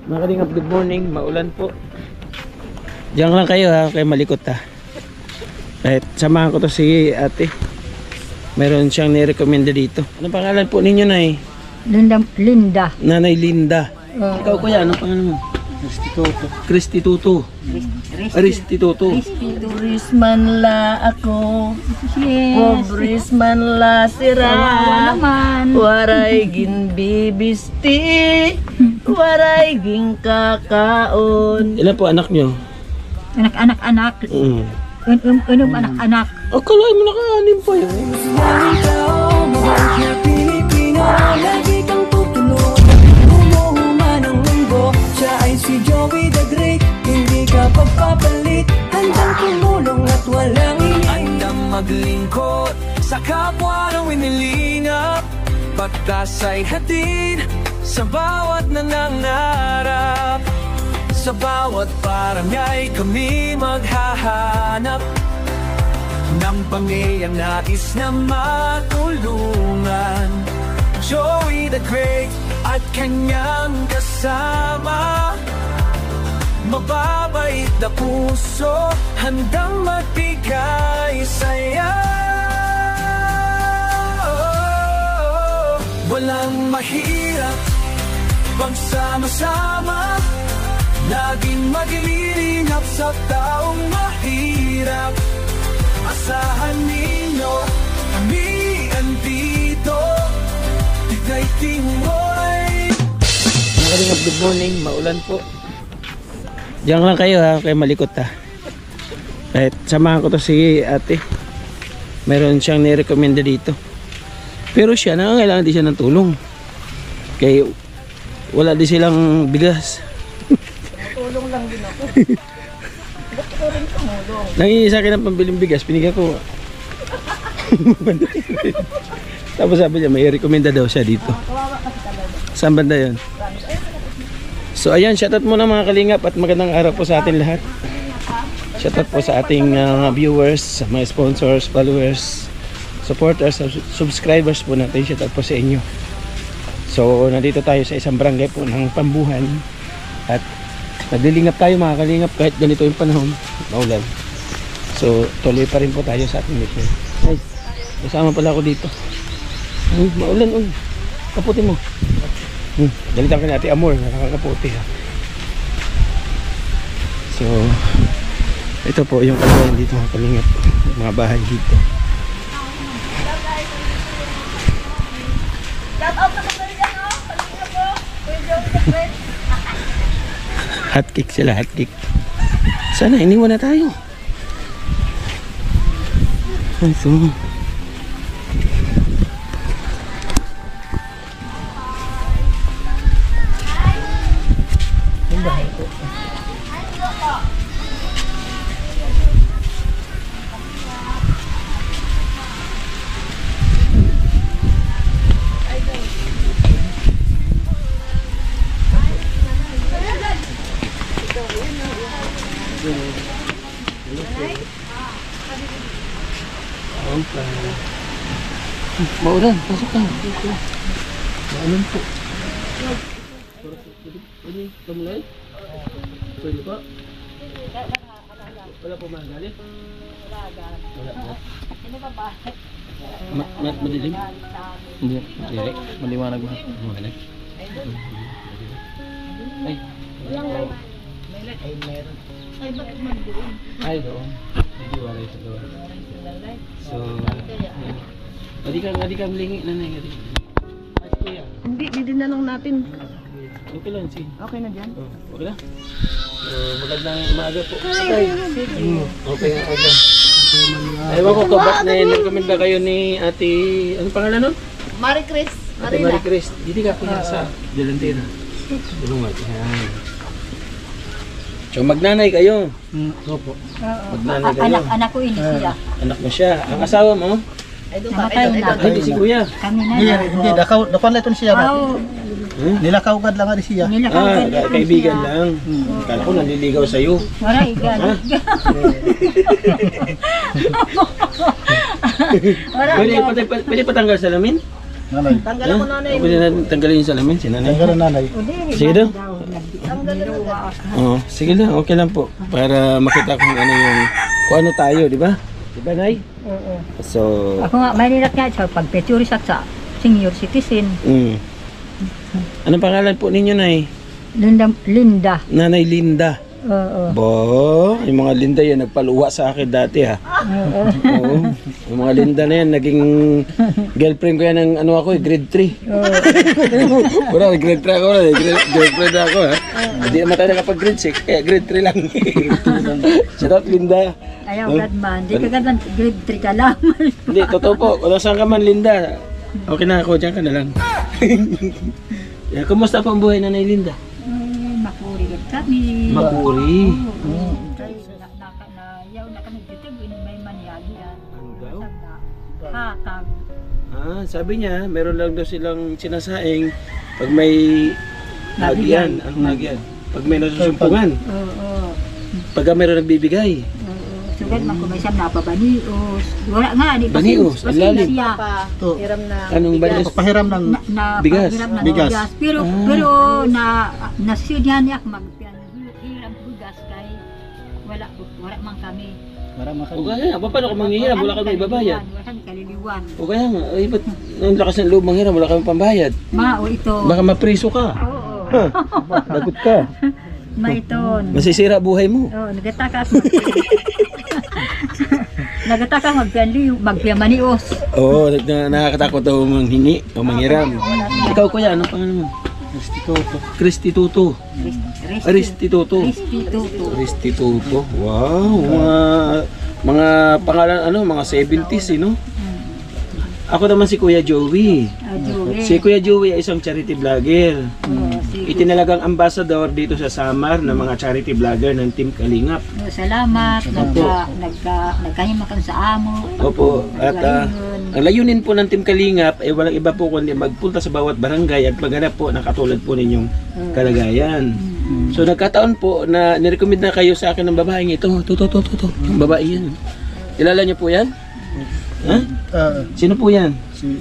Mga kalingap, good morning. Maulan po. Diyan lang kayo ha, kayo malikot ha. Kahit samahan ko to si ate. Meron siyang nirekomenda dito. Anong pangalan po ninyo, Nay? Linda. Nanay Linda. Ikaw kuya, anong pangalan mo? Restituto. Restituto. Restituto. Turis man la ako, pobres man la sira, waray gin bibisti, waray gin kakaon. Ilan po anak nyo? Anak-anak. Anak-anak. Akalain mo naka-anim pa yun. Lagi kang tutulog, umuhuman ang mundo. Siya ay si Joey the Great, hindi ka pagpapalit. Handang tumulong at walang handang maglingkod sa kapwa ng winilingap. Pagtas ay hatid sa bawat nangangarap. Sa bawat barangay kami maghahanap ng pamilyang nais na matulungan. Joey the Great at kanyang kasama, mababait na puso, handang magbigay saya. Walang mahirap pagsama-sama, laging maglilingap sa taong mahirap. Asahan ninyo, kami andito. Tigay Timoy. Mga kalingap, good morning. Maulan po. Diyan lang kayo ha, kayo malikot ha. Kahit samahan ko to si ate. Meron siyang nirekomenda dito. Pero siya, nangangailangan din siya ng tulong. Kaya wala din silang bigas. Tulong lang din ako. Gusto ko rin tumulong. Nangingi sa akin ng pambiling bigas, pinigyan ko. Tapos sabi niya, may recommenda daw siya dito. Saan banda yun? So ayan, shoutout muna mga kalingap at magandang araw po sa atin lahat. Shoutout po sa ating viewers, sa mga sponsors, followers, supporters, subscribers po natin. Shoutout po sa inyo. So nandito tayo sa isang barangay po ng Pambuhan. At naglilingap tayo mga kalingap kahit ganito yung panahon, maulan. So tuloy pa rin po tayo sa ating mission. Guys, kasama pala ako dito. Maulan, kaputi mo. Dalitan ka natin Amor, nakakaputi ha. So ito po yung kalagayan dito mga kalingap, mga bahay dito. Hotcake sila, hotcake. Sana iniwan na tayo. So maulan, pasok ka. Maulan po. Pwede tumulay? Pwede po? Wala po magali? Wala po. Madilim? Hindi. Maliwanag ba? Maliwanag. Ay. Ay, meron. Ay, bakit man doon? Ay, doon. Hindi walay sa doon. So, hindi ka malingi na na. Hindi, din na lang natin. Okay lang, si. Okay na dyan? Okay na? Magandang umaga po. Okay. Okay nga aga. Ewan ko kabat na recommend ba kayo ni ate, ano pangalan nun? Marie Chris. Ate Marie Chris. Dito ka po sa delantera. Tulungan. Yan. So magnanay kayo? Opo. Magnanay kayo? Anak ko ini siya. Anak mo siya. Ang asawa mo? Ay, doon Namatay na. Ay, di si kuya. Kami na. Hindi, dapan lang ito siya. Oo. Nilakaugad lang nga siya. Kaibigan lang. Kala ko naliligaw sa'yo. Wala, igan. Pwede patanggal salamin? Nanay. Tanggalan ko nanay. Pwede natin tanggalin yung salamin, si nanay. Tanggalan nanay. Sige daw. Tanggalan ko. Oo, sige lang, okay lang po. Para makita kung ano yung, kung ano tayo, di ba? Di ba, Nay? Oo. So, Ako nga, may nilat nga sa pagpeturi sa senior citizen. Anong pangalan po ninyo, Nay? Linda. Nanay Linda. Oo. Bo, yung mga Linda yan, nagpaluwa sa akin dati ha. Oo. Yung mga Linda na yan, naging girlfriend ko yan ng ano ako, grade 3. Wala, grade 3 ako na, girlfriend ako ha. Hindi naman tayo nakapag grade 6, kaya grade 3 lang. Shout out Linda. Ayaw agad man. Di ka agad grade 3 ka lang. Hindi, totoo po, kung saan ka man Linda, okay na ako, dyan ka na lang. Kumusta po ang buhay na Nanay Linda? Makuri kami. Makuri. Yaw na kami dito, may manyagi yan. daw? Hatag. Sabi niya, meron lang daw silang sinasaing pag may nagyan. Anong nagyan? Pag may nasusumpungan. Oo. Pagka meron nagbibigay. Sugad man ko may siyang napabanios. Wala nga, di pa Banios, ang lalim. siya. Pa, To. hiram na. Anong banis? Papahiram ng Na Bigas. pahiram ng Bigas. bigas. Pero nasudyan niya maghiram bigas kay wala man kami. marama O kaya, paano kung manghihiram? Wala kami ibabayad. Wala kami kaliliwan. O kaya nga, ay ba't ang lakas ng loob manghiram? Wala kami pambayad. Mao ito. Baka mapriso ka. Oo. Ha? Lagot ka. Maiton. Masisira buhay mo. Oh, nagataka nagataka magpiamanios. Oo, nakakatakot daw manghingi o manghiram. Ikaw kuya, anong pangalan mo? Restituto. Kristituto. Aristituto. Restituto. Restituto. Wow, mga pangalan ano, mga 70s, no? Ako naman si Kuya Joey. Si Kuya Joey ay isang charity vlogger. Itinalagang ambassador dito sa Samar ng mga charity vlogger ng Team Kalingap. Salamat. Nagkahimakan sa amo. Opo, at ang layunin po ng Team Kalingap ay walang iba po kundi magpunta sa bawat barangay at maghanap po ng katulad po ninyong kalagayan. So nagkataon po na nirecommend na kayo sa akin ng babaeng ito. Yung babae yan. Kilala niyo po yan? Ha? Sino po yan? Si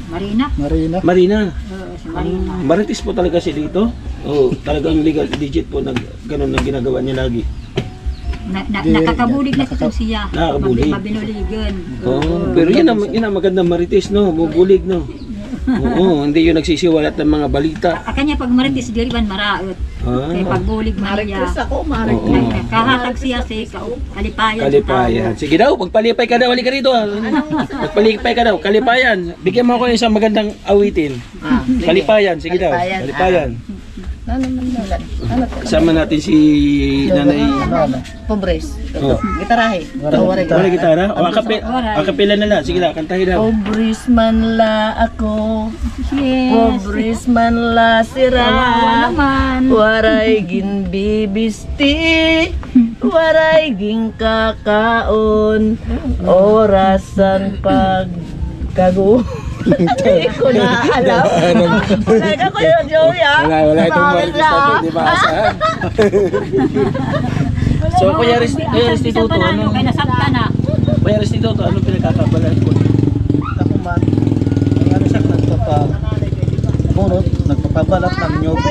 Marina. Marina. Marina. Si Marina. Marites po talaga siya dito. Oh, talagang legal digit po na ganun ang ginagawa niya lagi. Nakakabulig na ito siya. Nakakabulig. Mabinuligan. Oh, pero yun ang magandang Marites, no? Bubulig, no? Oo, hindi yung nagsisiwalat ng mga balita. Kanya pag maritis diriban maraot. Kaya pagbulig Maria. Marites ako, Oo. marites. Kahatag siya sa kalipayan. Kalipayan. Sige daw, pagpalipay ka daw, halika rito. Pagpalipay ka daw, kalipayan. Bigyan mo ako ng isang magandang awitin. Kalipayan, sige daw. Kalipayan. Ano naman? Ano to? Kasama natin si Nanay. Pobres. Oh. Gitarahe. Wala gitara? O akapela na lang. Sige lang, kantahin daw. Pobres man la ako. Yes. Pobres man la sira. naman. Waray gin bibisti. Waray gin kakaon. Orasan pagkago. Hindi ko na alam. Wala ka ko yung Joey ah. Wala itong Marites natin, di ba asahan? So, Kuya Restituto, ano? Kaya nasabta na. Kuya Restituto, ano pinagkakabalan po? Ako man. Ano siya nagpapabunot, nagpapabalat ng nyog.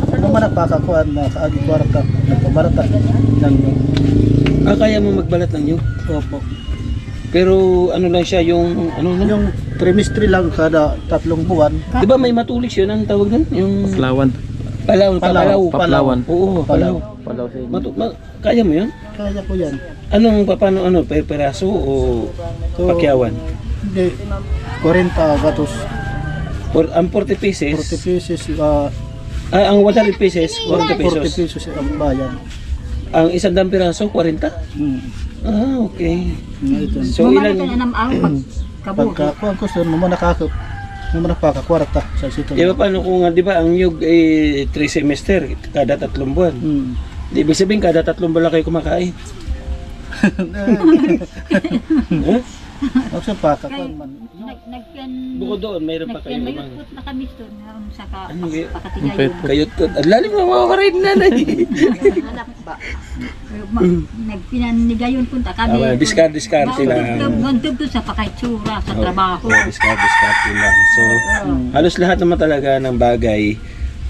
Ano man nagpakakuan na kaagi kwarta, nagpabarata ng nyog. Kaya mo magbalat ng nyug? Opo. Pero ano lang siya, yung ano lang? Yung trimestry lang kada 3 buwan. Di ba may matulis yun? Ang tawag doon? Yung Paplawan. Palaw. Oo, palaw. Palaw sa Kaya mo yun? Kaya po yan. Anong paano peraso o pakyawan? Hindi. 40 gatos. Ang 40 pieces, 40 pieces. ang 100 pieces, 40 40 pesos. pesos ang bayan. Ang 100 piraso, 40? Okay. Ito. So Mamalik ka ilan? na ng pag kabuhi. Pagkakuan ko sir, mo nakakakwarta sa sito. Di ba paano kung di ba ang nyug ay 3 semester kada 3 buwan? Di ibig sabihin kada 3 buwan lang kayo kumakain. Huwag sa pakakuan man. Bukod doon, mayroon pa kayo ibang. Nagput na kami doon. Saka Ano yun? pakatigayon. Kayot ko. Ang lalim na mga karin na na. Hanap ba? Nagpinanigayon punta kami. Discard lang. Mantub doon sa pakaitsura, sa trabaho. Discard lang. So, halos lahat naman talaga ng bagay,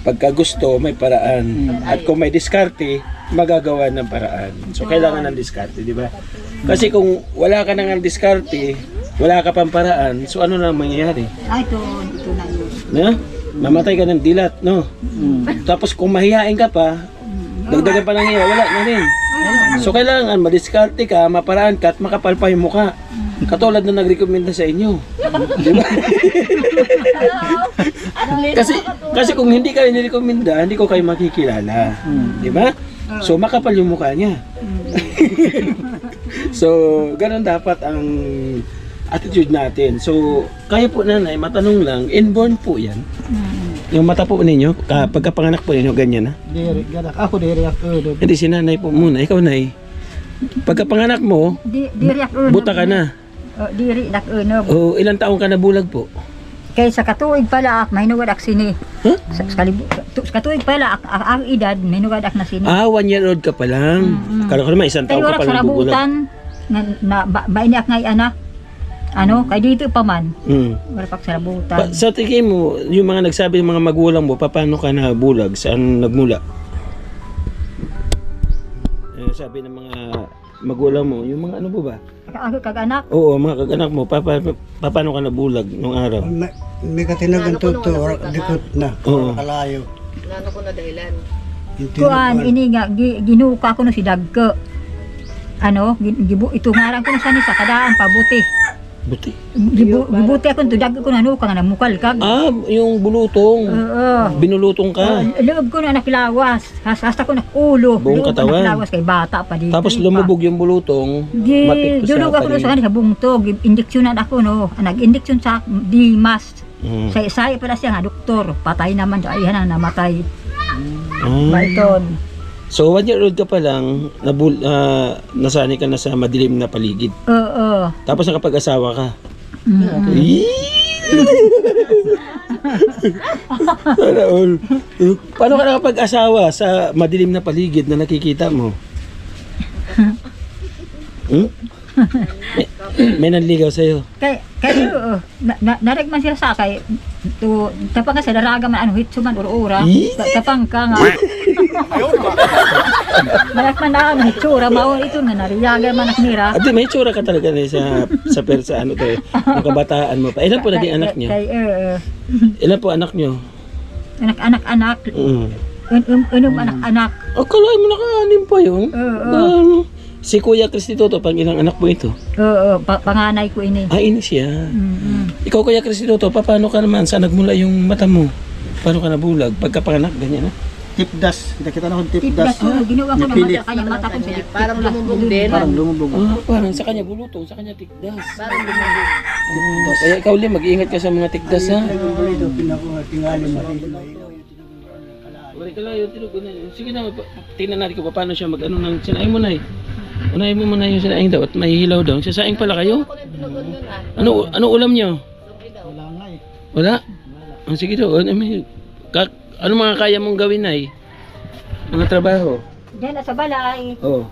pagka gusto, may paraan. At kung may diskarte, magagawa ng paraan. So, kailangan ng diskarte, di ba? Kasi kung wala ka nang diskarte, wala ka pang paraan, so ano na mangyayari? Ito na yun. Na? Mamatay ka ng dilat, no? Tapos kung mahihain ka pa, dagdagan pa ng hiya, wala na rin. So, kailangan madiskarte ka, maparaan ka, at makapal pa yung mukha. Katulad na nagrekomenda sa inyo. Di ba? kasi kung hindi kayo nirekomenda, hindi ko kayo makikilala. Di ba? So, makapal yung mukha niya. So, ganun dapat ang attitude natin. So, kayo po nanay, matanong lang, inborn po yan? Yung mata po ninyo, pagkapanganak po ninyo, ganyan na? Diri, ganak. Ako diri ako. Hindi, si nanay po muna. Ikaw, nay. Pagkapanganak mo, Diri ako. buta ka na. Diri dak uno. O, ilang taong ka na bulag po? Kay sa katuig pala ak mahinugad ak sini. Huh? Sa katuig pala ang edad mahinugad ak na sini. 1 year old ka pa lang. Akala ko naman, isang taong ka pa lang bubulag. Na baini ak ngay ana. Ano, kay dito pa man. Wala pa sarabutan. Sa tingin mo, yung mga nagsabi ng mga magulang mo, paano ka nabulag? Saan nagmula? Sabi ng mga magulang mo, yung mga ano po ba? Ako kag-anak. Oo, mga kag-anak mo, paano ka nabulag nung araw? May katinagan tuto, dikot na. Oo. Kalayo. Nano ko na dahilan. Kuan ini nga ginuka ko no si Dagke. Ano, ito ngaran ko na sa kadaan pabuti. Buti. Gibuti ako to Dagke ko na nuka nga namukal kag. Yung bulutong. Oo. Binulutong ka. Loob ko na nakilawas. Hasta ko na ulo. Buong katawan. Nakilawas kay bata pa dito. Tapos lumubog yung bulutong. Matik ko Dulog ako sa kanila sa bungtog. Injeksyonan ako no. Nag-injeksyon sa Dimas. Sa isa pala siya nga doktor. Patay naman. Ay na namatay. Baiton. So 1 year old ka pa lang, nasanay ka na sa madilim na paligid. Oo. Tapos nakapag-asawa ka. Sana all. Paano ka nakapag-asawa sa madilim na paligid na nakikita mo? May nanligaw sa'yo. Kay naragman sila sa kay tapang ka sa daraga man ano hitsuman ura-ura. Tapang ka nga. Malakman na ang hitsura mao ito nga nariyaga man aknira. Ate, may tsura ka talaga na sa persa ano to, yung kabataan mo pa. Ilan po naging anak niyo? Ilan po anak niyo? Anak-anak. Unong anak-anak. Akala mo naka-anim pa yun? Oo. Si Kuya Cristitoto, pang ilang anak po ito? Oo, panganay ko ini. Ini siya. Ikaw, Kuya Cristitoto, paano ka naman? Saan nagmula yung mata mo? Paano ka nabulag? Pagkapanganak, ganyan na? Tipdas. Nakita na akong tipdas. Tipdas ko, ginawa ko na mata kanya mata ko sa Parang lumubog din. Parang lumubog. Parang sa kanya bulutong, sa kanya tikdas. Parang lumubog. Kaya ikaw, Lim, mag-iingat ka sa mga tikdas, ha? Wala ka lang, sige na, tingnan natin kung paano siya mag-ano ng sinaing mo na eh. Unahin mo muna yung sinaing daw at mahihilaw daw. Sasaing pala kayo? Ano ulam niyo? Wala nga eh. Wala? Sige daw. Ano mga kaya mong gawin na eh? Mga trabaho? Diyan na sa balay. Oo.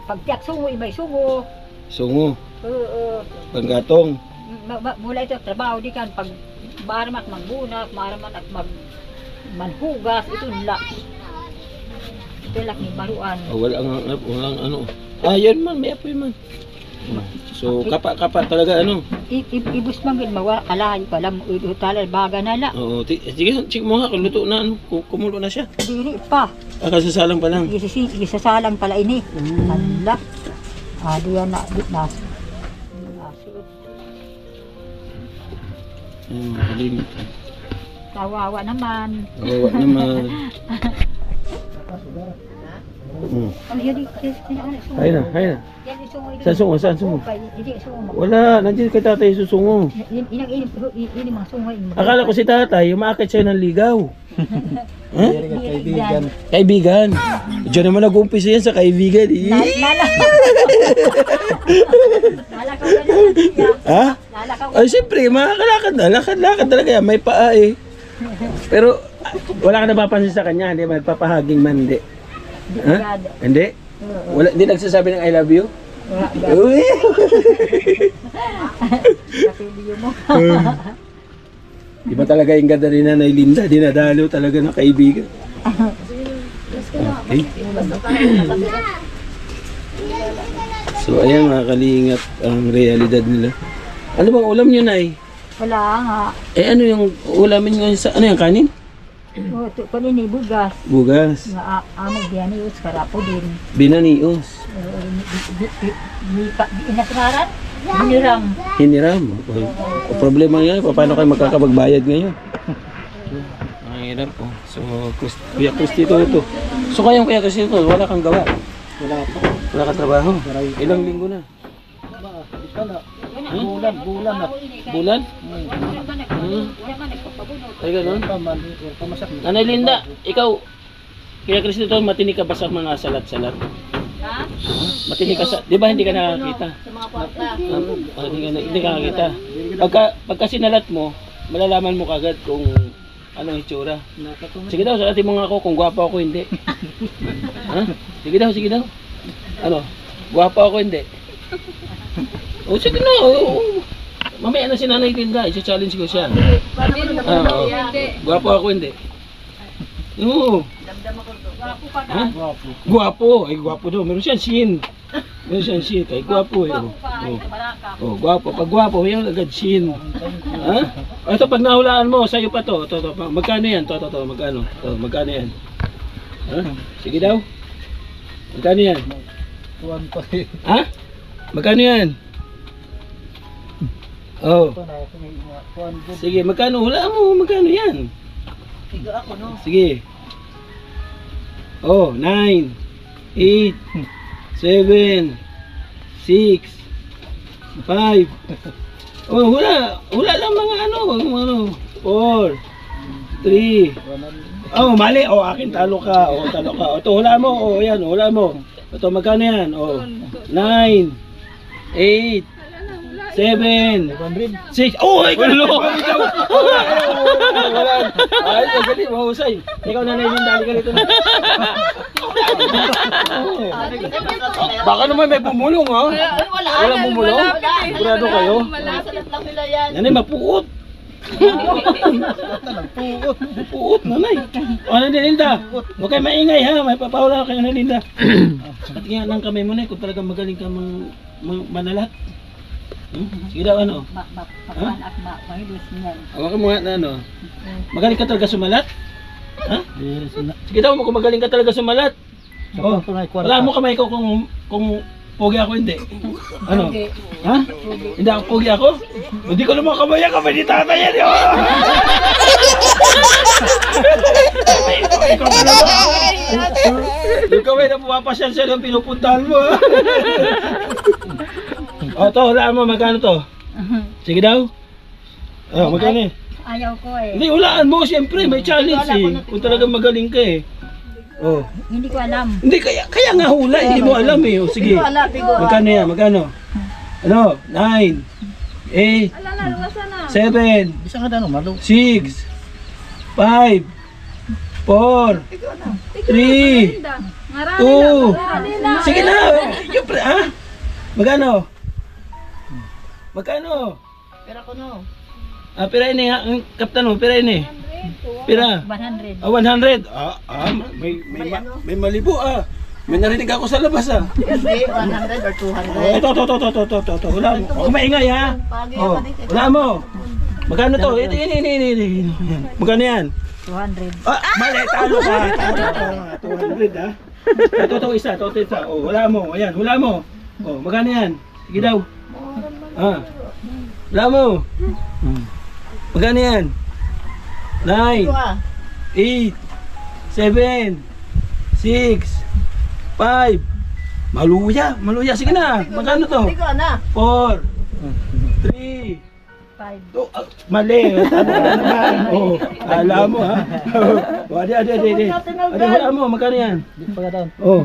Pagtiyak sungo, iba'y sungo. Sungo. Oo. Panggatong. Mula ito, trabaho di kan. Pag maaramak magbunak, maaramak at manhugas, ito nila. Ito lang ni baruan. Walang ano. Yan man, may apoy man. So, kapa talaga ano? Ibus man gid mawala kalayo pa lang utalal baga na la. Oo, sige, check mo nga kung luto na ano, kumulo na siya. Dili pa. Kasasalang pa lang. Isasalang pala ini. Hala. Diyan na na. Kalimut. Kawawa naman. Kawawa naman. Ano yun? Ayun na, ayun na. Yan yung sungo. Saan sungo? Saan sungo? Hindi sungo. Wala, nandiyan kay tatay susungo. Ini mga sungo. Akala ko si tatay, umaakit siya ng ligaw. Ha? Kaibigan. Kaibigan. Diyan naman nag-umpisa yan sa kaibigan. Lalakaw ka naman. Ha? Lalakaw ka. Ay, siyempre, makakalakad na. Lakad-lakad talaga yan. May paa eh. Pero, wala ka napapansin sa kanya. Hindi, magpapahaging man, hindi. Ha? Hindi? Wala, hindi nagsasabi ng I love you? Uy! Kapiliyo mo. Iba talaga yung ganda ni Nanay Linda. Dinadalo talaga ng kaibigan. Okay. So, ayan mga kalingap ang realidad nila. Ano bang ulam nyo, Nay? Wala nga. Eh, ano yung ulamin ngayon sa... Ano yung kanin? O, kanini bugas. Bugas. Nga amag diyan ni karapo din. Binanios. Inasraran? Biniram. Hiniram. O problema nga, paano kayo magkakapagbayad ngayon? Ang hirap po. So, Kuya Kristito. So, kayong Kuya Kristito, wala kang gawa? Wala pa. Wala kang trabaho? Ilang linggo na? Bulan na. Bulan? Ay, ganun? Nanay Linda, ikaw, Kuya Kristito, matinig ka ba sa mga salat-salat? Ha? Matinig ka sa... Di ba hindi ka nakakita? Sa mga kwarta. Hindi ka nakakita. Pagka sinalat mo, malalaman mo kagad kung anong itsura. Sige daw, salatin mo nga ako kung gwapo ako hindi. Ha? Sige daw. Ano? Gwapo ako hindi. O sige na. Mamaya na si Nanay Linda, isa-challenge ko siya. Gwapo ako hindi. Oo. Gwapo pa Ha? Gwapo. Ay, gwapo daw. Meron siyang sin. Ay, gwapo eh. Oh, gwapo. Pag gwapo, mayroon agad sin. Ha? Ito, pag nahulaan mo, sa'yo pa to. Ito. Magkano yan? Ito. Magkano? Magkano yan? Ha? Sige daw. Magkano yan? Tuwan pa eh. Ha? Magkano yan? Oh. Sige, magkano? Hulaan mo. Magkano yan? Sige ako, no? Sige. Oh, 9, 8, 7, 6, 5. Oh, hula lang mga ano, 4, 3. Oh, mali. Oh, akin talo ka. Oh, talo ka. Oh, to hula mo. Oh, yan, hula mo. Ito magkano yan? Oh, 9, 8, 7, 6. Oh, ay gulo. Ay, galing, mahusay. Ikaw na Linda, halika rito na. Baka naman may bumulong, ha? Walang bumulong? Sigurado kayo? Malasalat lang nila yan. Nanay, mapuot. Puot, nanay. O, Nanay Linda, huwag kayo maingay, ha? May papawala kayo, Nanay Linda. At nga ng kamay mo na, kung talagang magaling ka manalat. Sige daw, ano? Mahilos niyan. Hawakan mo nga na, ano? Magaling ka talaga sumalat? Ha? Sige daw, kung magaling ka talaga sumalat. Oh, wala mo kamay ko kung pogi ako hindi. Ano? Ha? Hindi ako pogi ako? Hindi ko naman kamay ni tatay yan. Yung kamay na pumapasyan siya ng pinupuntahan mo. O, to, hulaan mo, magkano to? Sige daw. Oh, magkano eh? Ayaw ko eh. Hindi, hulaan mo, siyempre, may challenge eh. Kung talagang magaling ka eh. Oh. Hindi ko alam. Hindi, kaya nga hula, hindi mo alam eh. O, sige. Magkano yan, magkano? Ano? 9, 8, 7, Bisa nga daw, malo. 6, 5, 4, 3, 2, sige na. Yung ha? Magkano? Magkano? Pero ako, no? Ah, pira ini ha, kaptan mo, pira ini. Pira. 100. 100. May malibo ah. May narinig ako sa labas ah. Hindi, 100 or 200. Ito. Wala mo. Huwag maingay ha. Oh, wala mo. Magkano to? Ini. Magkano yan? 200. Ah, mali. Talo ka. 200 ha. Ito isa. Oh, wala mo. Ayan, wala mo. Oh, magkano yan? Sige daw. Ah. Wala mo. Magkano yan? 9, 8, 7, 6, 5. Maluya. Sige na. Magkano to? Ikaw na. 4, 3, 5. 2. Mali. Ano ka naman? Oh, alam mo ha. Oh, adi. Wala mo. Magkano yan? Di pa daw. Oh.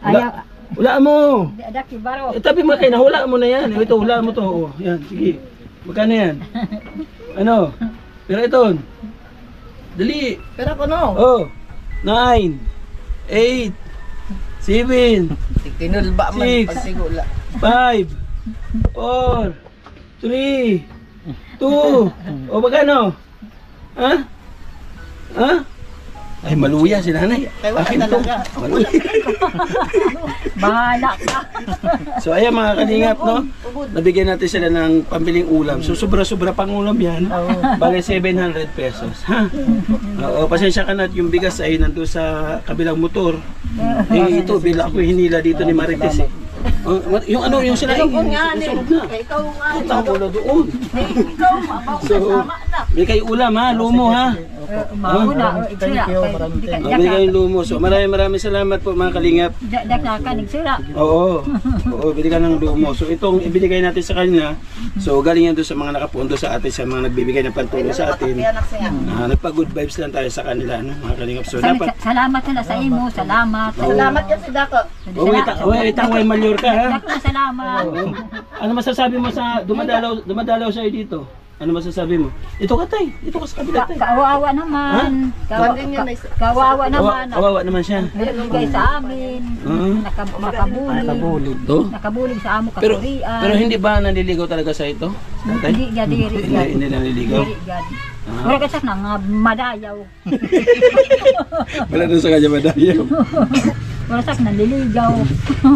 Ayaw. Wala mo. Daki baro. Tabi mo kayo, nahula mo na yan. Ito, hula mo to. Oh, yan, sige. Magkano yan? Ano? Pero ito. Dali. Pero ako no. Oh. 9, 8, 7, Tinulba man Six. pag sigula. 5, 4, 3, 2. O magkano? Ha? Ha? Ay, maluya si nanay. Kaya wala Akin to. talaga. Maluya. Bahala ka. So ayan mga kalingap, no? Nabigyan natin sila ng pambiling ulam. So sobra-sobra pang ulam yan. Bale 700 pesos. Ha? Oo, pasensya ka na at yung bigas ay nandun sa kabilang motor. Eh ito, bila ako hinila dito ni Marites eh. Yung ano, yung sila Yung nga ni. sunog na. Ikaw nga ni. Punta ko na doon. Ikaw mabaw So, kasama na. may kayo ulam ha, lumo ha. Mauna. Thank you, maraming thank you. May kayong lumo. So maraming salamat po mga kalingap. Daka nagsira. Oo. Oo, bili ka ng lumo. So itong ibinigay natin sa kanila. So galing yan doon sa mga nakapunto sa atin, sa mga nagbibigay ng pantulong sa atin. Anak siya. Nagpa-good vibes lang tayo sa kanila, no, mga kalingap. So dapat Salamat na sa imo. Salamat. Salamat kasi Dako. way malyur ka ha. Dako salamat. Oo. Ano masasabi mo sa dumadalaw sa'yo dito? Ano masasabi mo? Ito ka tay, dito ka sa kabila tay. Kawawa naman. Banding yan, Kawawa naman. Kawawa naman siya. Nabigay sa amin. Nakabulig. To? Nakabulig sa amo Pero kasurian. hindi ba nanliligaw talaga sa ito? Tay? Hindi gad diri gad. Hindi nanliligaw. Diri gad. Wala ka sa nga madayaw. Wala doon sa kanya madayaw. Wala sa nanliligaw.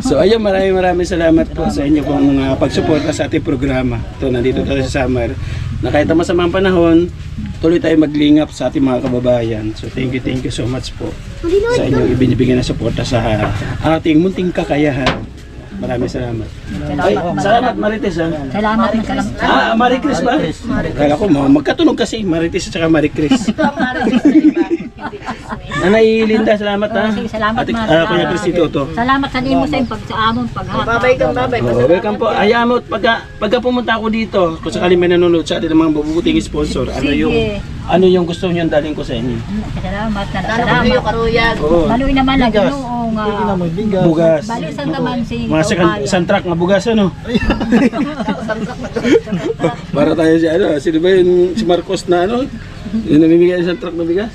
So ayun, maraming salamat po sa inyo pong pagsuporta sa ating programa. Ito, nandito tayo sa summer. Na kahit ang masamang panahon, tuloy tayo maglingap sa ating mga kababayan. So thank you so much po sa inyong ibinibigay na suporta sa ating munting kakayahan. Maraming salamat. Ay, salamat Marites ha. Salamat na salamat. Maricris ba? Kala ko magkatunog kasi Marites at saka Maricris. Ito ang marites na iba. Hindi Christmas. Nanay Linda, salamat ha. Sige, salamat Ate, ma. Kuya Cristito to. Salamat sa imo sa imong pagsaamon paghata. Babay kang babay. Oh, welcome po. Hayaan mo pagka pumunta ako dito, kung sakaling may nanonood sa atin ng mga mabubuting sponsor, Sige. ano yung gusto niyo daling ko sa inyo? Salamat na Lalo ko salamat. yung karuyan. Oo. Maluin naman lang Bigas. Ginoo nga. Pwede na may bigas. Bugas. Balisan naman si Mga isang truck na bugas ano? Para tayo si ano, sino ba yung si Marcos na ano? Yung namimigay ng isang truck na bigas?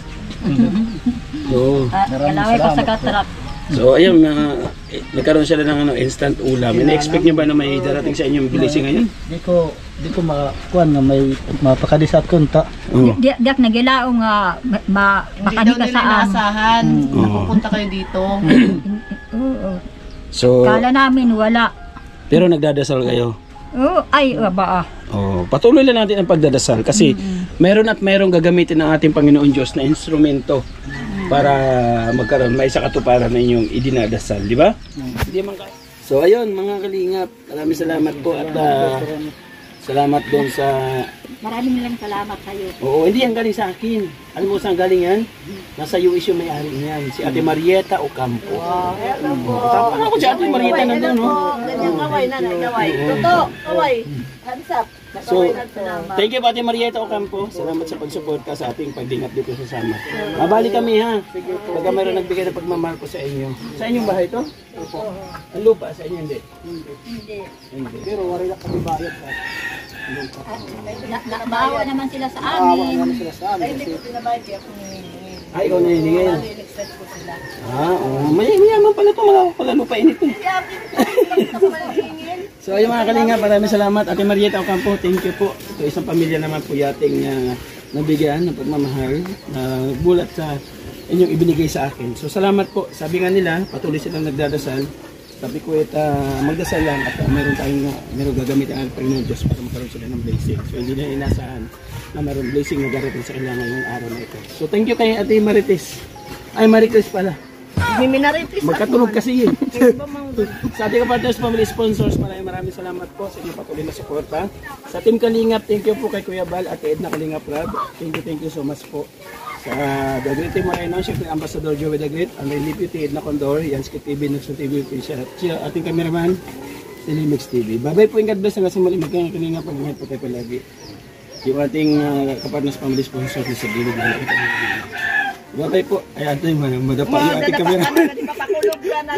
Oo. Kalaway ko sa katrak. So ayun, nagkaroon sila ng instant ulam. Ina-expect niyo ba na may darating sa inyong blessing ngayon? Di ko makakuan nga may mapakadisat kunta. Oo. Diak nagilao nga Hindi makadi daw ka nila saan. inaasahan. Napupunta kayo dito. Oo. So, Kala namin wala. pero nagdadasal kayo. Oo, ay ba. Oh, patuloy lang natin ang pagdadasal kasi meron at merong gagamitin ng ating Panginoon Diyos na instrumento para magkaroon may sa katuparan na inyong idinadasal, di ba? Hindi man ka. So ayun mga kalingap, maraming salamat po at salamat doon sa Maraming lang salamat sa iyo. Oo, hindi yan galing sa akin. Alam mo saan galing yan? Nasa US yung may-ari niyan, si Ate Marieta Ocampo. Tapos ako si Ate Marieta nandun, no? Ganyan kaway na kaway. Totoo, kaway. Hands up. So, thank you Ate Marieta Ocampo. Salamat sa pagsuporta sa ating pagdingap dito sa Samar. Mabalik kami ha. Pagka mayroon nagbigay ng pagmamahal ko sa inyo. Sa inyong bahay to? Opo. Ang lupa sa inyo hindi? Hindi. Pero wari lang kami bayad ha. Nakabawa naman sila sa amin. Hindi ko pinabayad kaya kung Ay, ikaw naniningil. nilexet ko sila. Mayaman pala ito. Wala pala lupa init eh. So ayun mga kalinga, maraming salamat Ate Marieta Ocampo, thank you po. Ito isang pamilya naman po yating nabigyan ng pagmamahal na bulat sa inyong ibinigay sa akin. So salamat po. Sabi nga nila, patuloy silang nagdadasal. Sabi ko magdasal lang at meron gagamitin ang Panginoon Diyos para magkaroon sila ng blessing. So hindi na inasahan na mayroong blessing na darating sa kanila ngayong araw na ito. So thank you kay Ate Marites. Ay Maricris pala. Miminaritis. Magkatunog kasi yun. Sa ating kapatid family sponsors, maraming salamat po sa inyong patuloy na suporta. Sa Team Kalingap, thank you po kay Kuya Bal at Edna Kalingap Rab. Thank you so much po Sa The Great Team Moreno, siyempre Ambassador Joey The Great, ang Deputy Edna Condor, Yansky TV, Nuxon TV, siya ating cameraman, si Limex TV. Bye-bye po, God bless, hanggang sa muli, magkakalinga, pag-ingat po tayo palagi. Yung ating kapartners family sponsors sa gilid na nakita mo. Bye-bye po. Ay, ito yung madapa yung ating cameraman. Papakulog ka na.